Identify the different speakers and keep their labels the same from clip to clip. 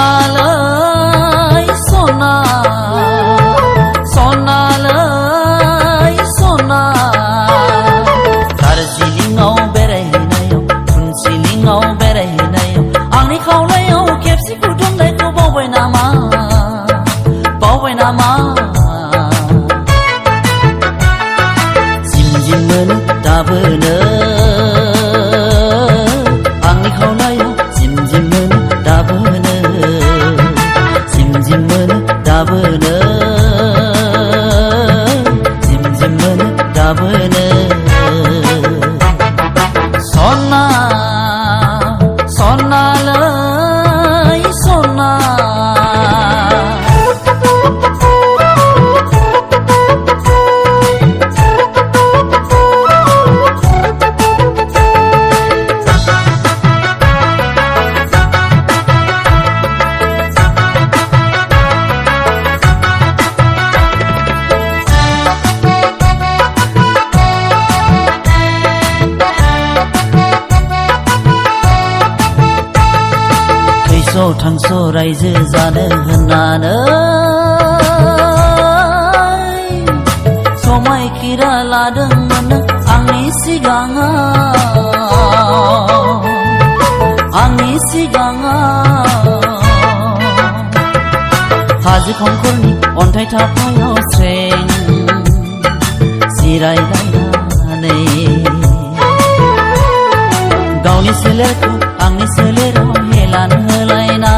Speaker 1: सनालै सना सनालै सना दार्जिलिंआव बेरायहैनायाव फुनसिलिंआव बेरायहैनायाव आंनि खावलायाव खेबसे खुदुमनायखौ बावबाय नामा जिम जिम मोनो दाबोनो आंनि खावलायाव जिम जिम मोनो दाबोनो जिम जिम मोनो दाबोनो जिम जिम मोनो दाबोनो सना सनालै सना थांस' रायजो जानो होननानै समायखिरा लादोंमोन आंनि सिगाङाव हाजो खंखरनि अन्थाइ थाफायाव स्रें जिरायलायनानै गावनि सोलेरखौ आंनि सोलेराव हेलान होलायना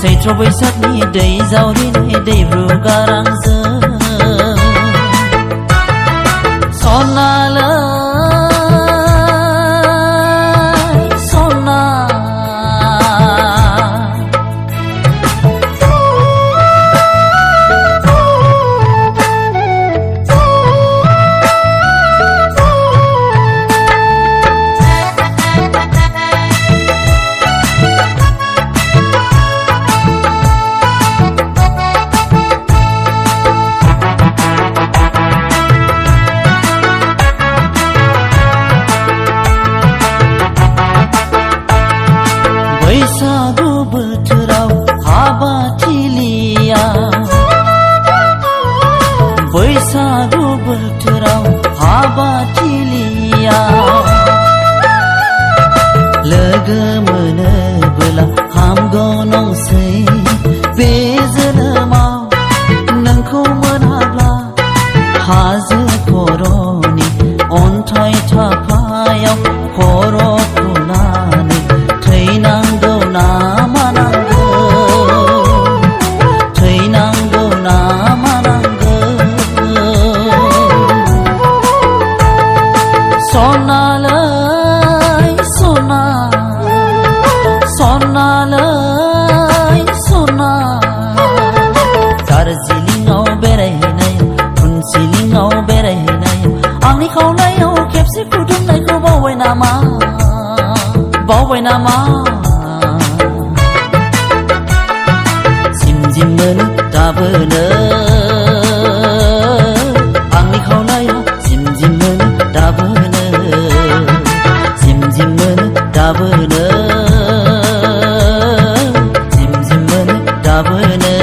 Speaker 1: सैथ्र बैसागनि दै जावरिनाय दैब्रु गारांजों सनालै सना बैसागु बोथोराव हाबाथिलिया बैसागु बोथोराव हाबाथिलिया लोगो मोनोबोला हामगौ नंसै बे जोनोमाव नोंखौ मोनाब्ला हाजो खर'नि अन्थाइ थाफायाव खर' फुनानै थैनांगौ ना मानांगौ थैनांगौ ना मानांगौ सनालै सना सनालै सना दार्जिलिंआव बेरायहैनायाव फुनसिलिंआव बेरायहैनायाव आंनि खावलायाव खेबसे खुदुमनायखौ बावबाय नामा जिम जिम मोनो दाबोनो आंनि खावलायाव जिम जिम मोनो दाबोनो जिम जिम मोनो दाबोनो जिम जिम मोनो दाबोनो